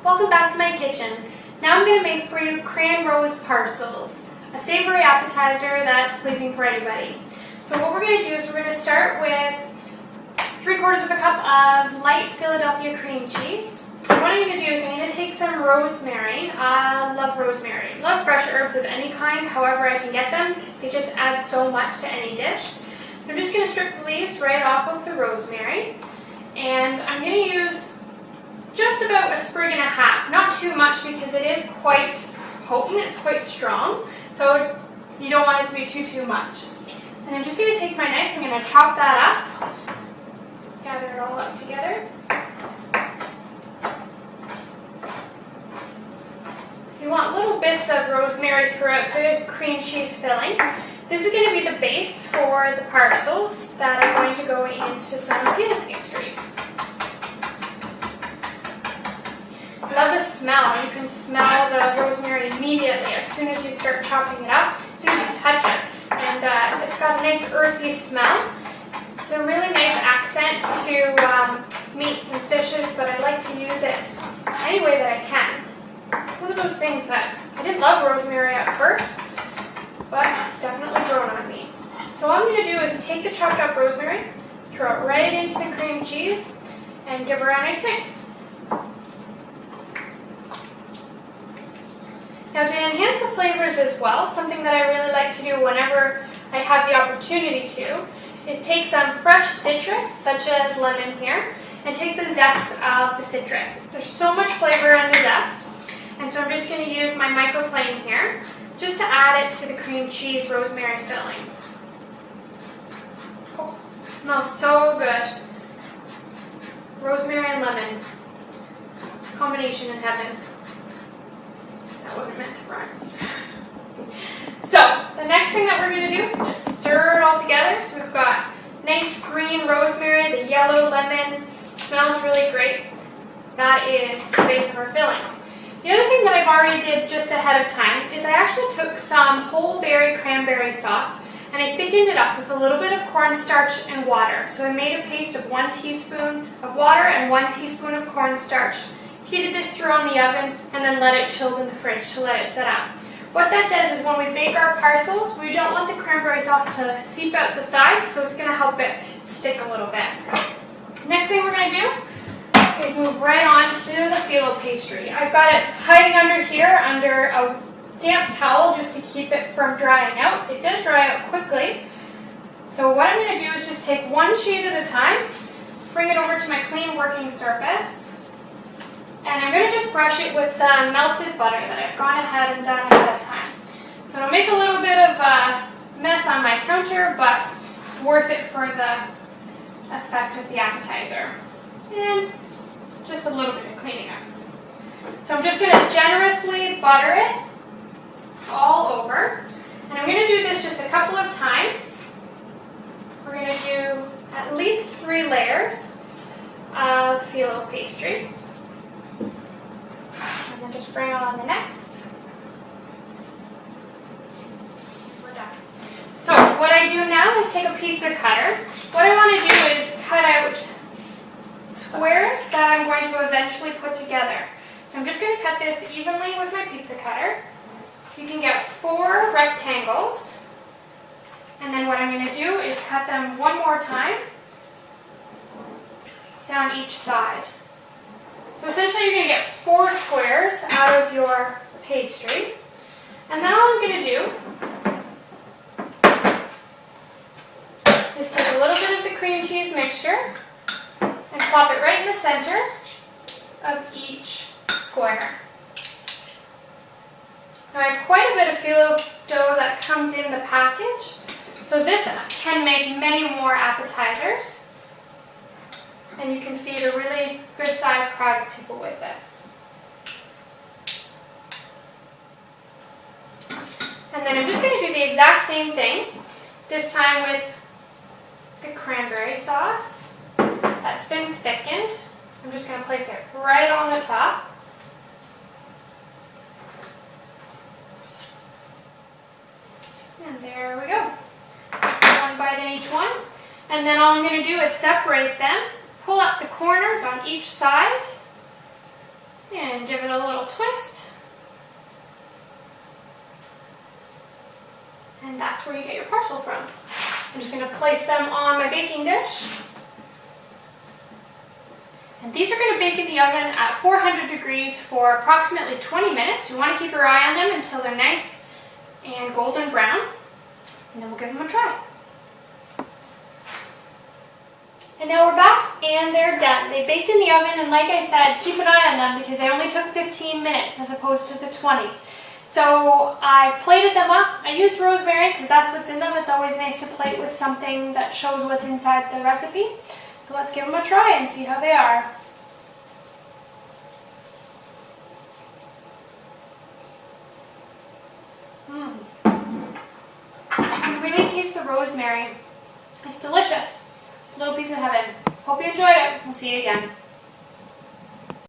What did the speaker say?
Welcome back to my kitchen. Now I'm going to make for you cran-rose parcels, a savory appetizer that's pleasing for anybody. So what we're going to do is we're going to start with 3/4 cup of light Philadelphia cream cheese. What I'm going to do is I'm going to take some rosemary. I love rosemary. Love fresh herbs of any kind, however I can get them, because they just add so much to any dish. So I'm just going to strip the leaves right off of the rosemary. And I'm going to use just about a sprig and a half, not too much because it is quite potent, it's quite strong, so you don't want it to be too much. And I'm just going to take my knife, I'm going to chop that up, gather it all up together. So you want little bits of rosemary throughout the cream cheese filling. This is going to be the base for the parcels that are going to go into some field pastry. Love the smell. You can smell the rosemary immediately as soon as you start chopping it up, as soon as you touch it. And it's got a nice earthy smell. It's a really nice accent to meats and fishes, but I like to use it any way that I can. One of those things that I didn't love rosemary at first, but it's definitely grown on me. So what I'm going to do is take the chopped up rosemary, throw it right into the cream cheese, and give her a nice mix. Now to enhance the flavors as well, something that I really like to do whenever I have the opportunity to, is take some fresh citrus, such as lemon here, and take the zest of the citrus. There's so much flavor in the zest, and so I'm just going to use my microplane here, just to add it to the cream cheese rosemary filling. Oh, it smells so good. Rosemary and lemon, combination in heaven. That wasn't meant to rhyme. So, the next thing that we're going to do, just stir it all together. So we've got nice green rosemary, the yellow lemon, smells really great. That is the base of our filling. The other thing that I've already did just ahead of time is I actually took some whole berry cranberry sauce and I thickened it up with a little bit of cornstarch and water. So I made a paste of 1 teaspoon of water and 1 teaspoon of cornstarch. Heated this through on the oven and then let it chill in the fridge to let it set up. What that does is when we bake our parcels, we don't want the cranberry sauce to seep out the sides, so it's going to help it stick a little bit. Next thing we're going to do is move right on to the phyllo pastry. I've got it hiding under here under a damp towel just to keep it from drying out. It does dry out quickly. So what I'm going to do is just take one sheet at a time, bring it over to my clean working surface. And I'm going to just brush it with some melted butter that I've gone ahead and done ahead of time. So it'll make a little bit of a mess on my counter, but it's worth it for the effect of the appetizer. And just a little bit of cleaning up. So I'm just going to generously butter it all over. And I'm going to do this just a couple of times. We're going to do at least 3 layers of phyllo pastry. And then just bring on the next. We're done. So what I do now is take a pizza cutter. What I want to do is cut out squares that I'm going to eventually put together. So I'm just going to cut this evenly with my pizza cutter. You can get 4 rectangles. And then what I'm going to do is cut them one more time down each side. So essentially you're going to get 4 squares out of your pastry. And then all I'm going to do is take a little bit of the cream cheese mixture and plop it right in the center of each square. Now I have quite a bit of phyllo dough that comes in the package, so this can make many more appetizers. And you can feed a really good-sized crowd of people with this. And then I'm just going to do the exact same thing, this time with the cranberry sauce that's been thickened. I'm just going to place it right on the top. And there we go. 1 bite in each one. And then all I'm going to do is separate them. Pull up the corners on each side and and give it a little twist. And that's where you get your parcel from. I'm just going to place them on my baking dish. And these are going to bake in the oven at 400 degrees for approximately 20 minutes. You want to keep your eye on them until they're nice and golden brown. And then we'll give them a try. And now we're back and they're done. They baked in the oven, and like I said, keep an eye on them because they only took 15 minutes as opposed to the 20. So I've plated them up. I used rosemary because that's what's in them. It's always nice to plate with something that shows what's inside the recipe. So let's give them a try and see how they are. You can really taste the rosemary. It's delicious. Little piece of heaven. Hope you enjoyed it. We'll see you again.